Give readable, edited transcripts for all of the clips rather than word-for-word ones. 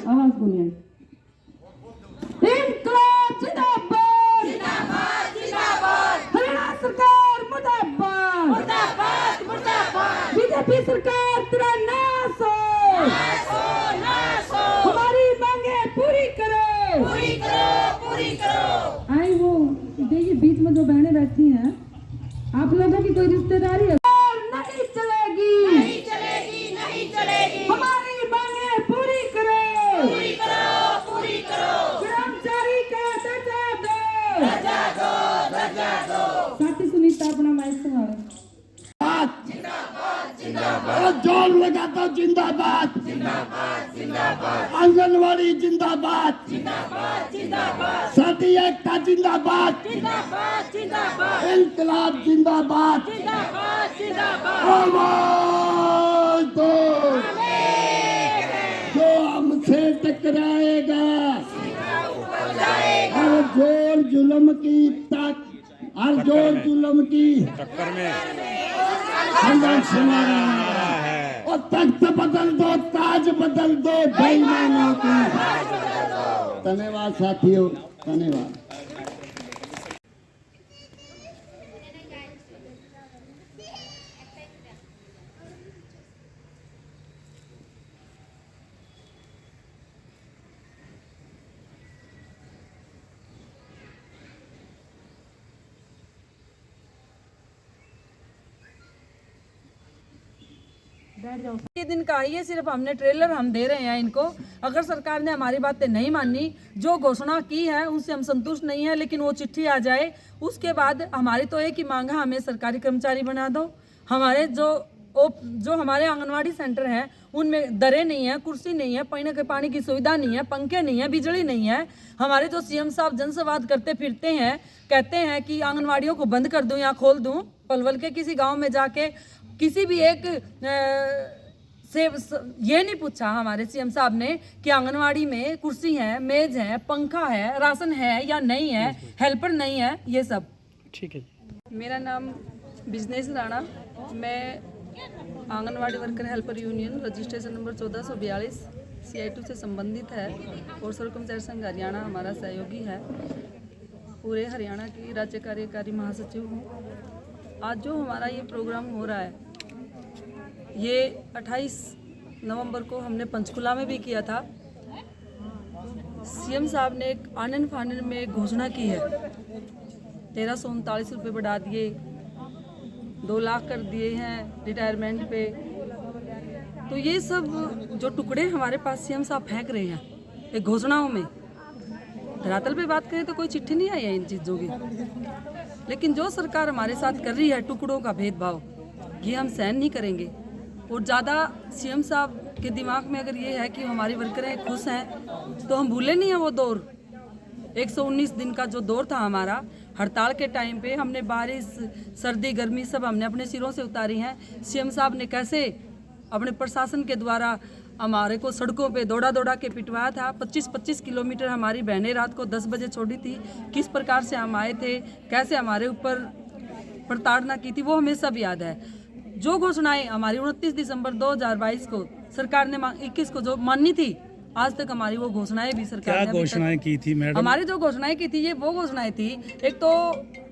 आवाज सुनिए। इंकलाब जिंदाबाद जिंदाबाद जिंदाबाद हरियाणा सरकार मुर्दाबाद मुर्दाबाद मुर्दाबाद बीजेपी सरकार तेरा नाश हो, नासो हमारी मांगे पूरी करो। पूरी करो पूरी करो। आई वो देखिए बीच में जो बहनें बैठी हैं, आप लोगों की कोई रिश्तेदारी है? नहीं चलेगी, नहीं चलेगी नहीं चलेगी। हमारी मांगे पूरी करो। पूरी करो पूरी करो। कर्मचारी का दर्जा दो। दर्जा दो दर्जा दो। साथी सुनीता अपना माइक संभालो। जोर लगाता जिंदाबाद जिंदाबाद जिंदाबाद आंगनवाड़ी जिंदाबाद जिंदाबाद जिंदाबाद साथी एकता जिंदाबाद जिंदाबाद जिंदाबाद इंकलाब जिंदाबाद जिंदाबाद जिंदाबाद। आवाज दो जो हमसे टकराएगा हर जोर जुल्म की तक हर जोर जुल्म की टक्कर में संघर्ष हमारा है और तख्त बदल दो ताज बदल दो बेईमानों की। धन्यवाद साथियों, धन्यवाद। ये दिन का ये सिर्फ हमने ट्रेलर हम दे रहे हैं इनको। अगर सरकार ने हमारी बातें नहीं मानी, जो घोषणा की है उससे हम संतुष्ट नहीं है, लेकिन वो चिट्ठी आ जाए उसके बाद हमारी तो एक ही मांग है, हमें सरकारी कर्मचारी बना दो। हमारे जो हमारे आंगनवाड़ी सेंटर हैं उनमें दरें नहीं है, कुर्सी नहीं है, पीने के पानी की सुविधा नहीं है, पंखे नहीं है, बिजली नहीं है। हमारे जो सीएम साहब जनसंवाद करते फिरते हैं, कहते हैं कि आंगनवाड़ियों को बंद कर दूं या खोल दूं। पलवल के किसी गाँव में जाके किसी भी एक से ये नहीं पूछा हमारे सीएम साहब ने कि आंगनवाड़ी में कुर्सी है, मेज है, पंखा है, राशन है या नहीं है, हेल्पर नहीं है, ये सब। ठीक है। मेरा नाम बिजनेस राणा, मैं anganwadi worker helper union registration number 1442 CI2 से संबंधित है और कर्मचारी संघ हरियाणा हमारा सहयोगी है। पूरे हरियाणा की राज्य कार्यकारी महासचिव हूँ। आज जो हमारा ये प्रोग्राम हो रहा है, ये 28 नवंबर को हमने पंचकुला में भी किया था। सीएम साहब ने एक आनन फानन में एक घोषणा की है, 1339 रुपये बढ़ा दिए, 2 लाख कर दिए हैं रिटायरमेंट पे। तो ये सब जो टुकड़े हमारे पास सीएम साहब फेंक रहे हैं एक घोषणाओं में, धरातल पे बात करें तो कोई चिट्ठी नहीं आई है इन चीज़ों की। लेकिन जो सरकार हमारे साथ कर रही है टुकड़ों का भेदभाव, ये हम सहन नहीं करेंगे। और ज़्यादा सीएम साहब के दिमाग में अगर ये है कि हमारी वर्करें खुश हैं, तो हम भूले नहीं हैं वो दौर, 119 दिन का जो दौर था हमारा हड़ताल के टाइम पे। हमने बारिश सर्दी गर्मी सब हमने अपने सिरों से उतारी हैं। सीएम साहब ने कैसे अपने प्रशासन के द्वारा हमारे को सड़कों पे दौड़ा दौड़ा के पिटवाया था। 25-25 किलोमीटर हमारी बहनें रात को 10 बजे छोड़ी थी। किस प्रकार से हम आए थे, कैसे हमारे ऊपर प्रताड़ना की थी, वो हमें सब याद है। जो घोषणाएं हमारी 29 दिसंबर 2022 को सरकार ने 21 को जो माननी थी, आज तक हमारी वो घोषणाएं भी सरकार ने क्या घोषणाएं की थी मैडम? हमारी जो घोषणाएं की थी ये वो घोषणाएं थी। एक तो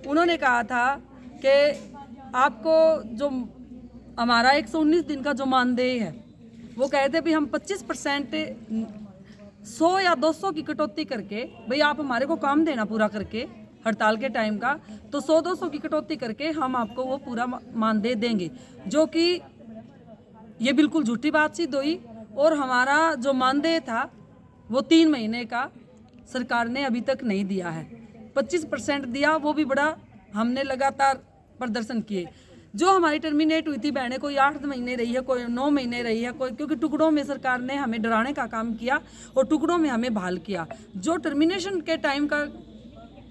उन्होंने कहा था कि आपको जो हमारा 119 दिन का जो मानदेय है, वो कहते भी हम 25% 100 या 200 की कटौती करके, भाई आप हमारे को काम देना पूरा करके हड़ताल के टाइम का, तो 100-200 की कटौती करके हम आपको वो पूरा मानदेय देंगे, जो कि ये बिल्कुल झूठी बात सिद्ध हुई। और हमारा जो मानदेय था वो 3 महीने का सरकार ने अभी तक नहीं दिया है। 25% दिया, वो भी बड़ा हमने लगातार प्रदर्शन किए। जो हमारी टर्मिनेट हुई थी बहनें, कोई 8 महीने रही है, कोई 9 महीने रही है, कोई, क्योंकि टुकड़ों में सरकार ने हमें डराने का काम किया और टुकड़ों में हमें बहाल किया। जो टर्मिनेशन के टाइम का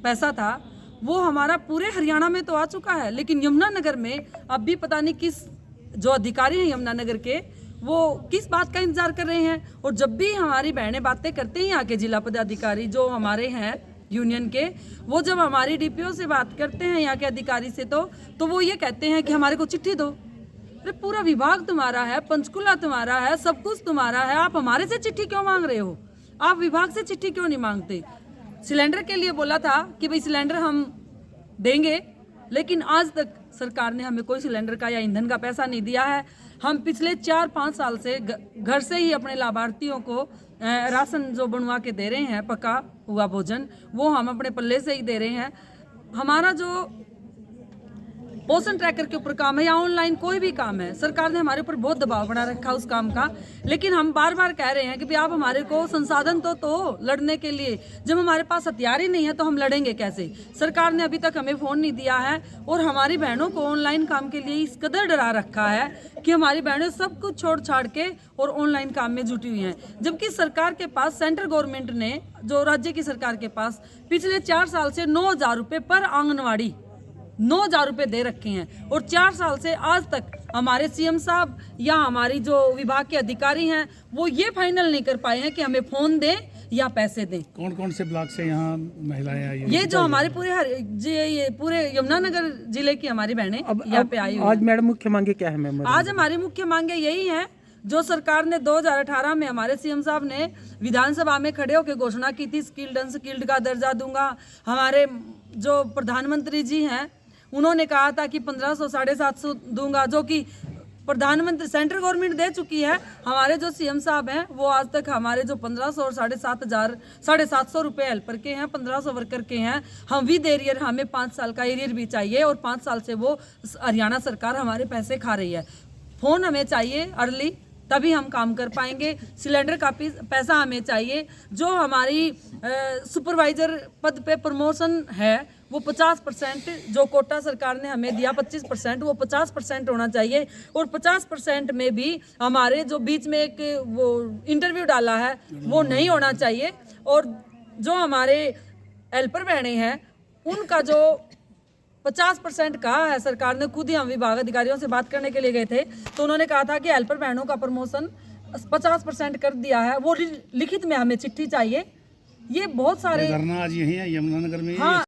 पैसा था वो हमारा पूरे हरियाणा में तो आ चुका है, लेकिन यमुनानगर में अब भी पता नहीं किस जो अधिकारी हैं यमुनानगर के, वो किस बात का इंतजार कर रहे हैं। और जब भी हमारी बहनें बातें करते हैं, यहाँ के जिला पदाधिकारी जो हमारे हैं यूनियन के, वो जब हमारी डीपीओ से बात करते हैं यहाँ के अधिकारी से, तो वो ये कहते हैं कि हमारे को चिट्ठी दो। अरे पूरा विभाग तुम्हारा है, पंचकुला तुम्हारा है, सब कुछ तुम्हारा है, आप हमारे से चिट्ठी क्यों मांग रहे हो? आप विभाग से चिट्ठी क्यों नहीं मांगते? सिलेंडर के लिए बोला था कि भाई सिलेंडर हम देंगे, लेकिन आज तक सरकार ने हमें कोई सिलेंडर का या ईंधन का पैसा नहीं दिया है। हम पिछले 4-5 साल से घर से ही अपने लाभार्थियों को राशन जो बनवा के दे रहे हैं, पका हुआ भोजन, वो हम अपने पल्ले से ही दे रहे हैं। हमारा जो पोषण ट्रैकर के ऊपर काम है या ऑनलाइन कोई भी काम है, सरकार ने हमारे ऊपर बहुत दबाव बना रखा उस काम का, लेकिन हम बार बार कह रहे हैं कि भाई आप हमारे को संसाधन तो लड़ने के लिए, जब हमारे पास हथियार ही नहीं है तो हम लड़ेंगे कैसे? सरकार ने अभी तक हमें फ़ोन नहीं दिया है और हमारी बहनों को ऑनलाइन काम के लिए इस कदर डरा रखा है कि हमारी बहनें सब कुछ छोड़ छाड़ के और ऑनलाइन काम में जुटी हुई हैं। जबकि सरकार के पास, सेंट्रल गवर्नमेंट ने, जो राज्य की सरकार के पास पिछले 4 साल से 9,000 रुपये पर आंगनवाड़ी 9,000 रुपये दे रखे हैं, और 4 साल से आज तक हमारे सीएम साहब या हमारी जो विभाग के अधिकारी हैं वो ये फाइनल नहीं कर पाए हैं कि हमें फ़ोन दें या पैसे दें। कौन कौन से ब्लॉक से यहाँ महिलाएं आई हैं? ये जो हमारे ये पूरे यमुनानगर जिले की हमारी बहनें यहाँ पे आई हुई हैं। आज मैडम मुख्य मांगे क्या है मैम? आज हमारी मुख्य मांगे यही है, जो सरकार ने 2018 में हमारे सीएम साहब ने विधानसभा में खड़े होकर घोषणा की थी, स्किल्ड अनस्किल्ड का दर्जा दूंगा। हमारे जो प्रधानमंत्री जी हैं उन्होंने कहा था कि 1500 750 दूंगा, जो कि प्रधानमंत्री सेंट्रल गवर्नमेंट दे चुकी है। हमारे जो सीएम साहब हैं वो आज तक हमारे जो 1500 और 750 रुपये हेल्पर के हैं, 1500 वर्कर के हैं, हम विद एरियर, हमें 5 साल का एरियर भी चाहिए, और 5 साल से वो हरियाणा सरकार हमारे पैसे खा रही है। फ़ोन हमें चाहिए अर्ली, तभी हम काम कर पाएंगे। सिलेंडर का पैसा हमें चाहिए। जो हमारी सुपरवाइजर पद पे प्रमोशन है वो 50%, जो कोटा सरकार ने हमें दिया 25%, वो 50% होना चाहिए, और 50% में भी हमारे जो बीच में एक वो इंटरव्यू डाला है वो नहीं होना चाहिए। और जो हमारे हेल्पर बहनें हैं उनका जो 50% कहा है सरकार ने, खुद ही हम विभाग अधिकारियों से बात करने के लिए गए थे तो उन्होंने कहा था कि हेल्पर बहनों का प्रमोशन 50% कर दिया है, वो लिखित में हमें चिट्ठी चाहिए। ये बहुत सारे धरना आज यही है यमुनानगर में। हाँ।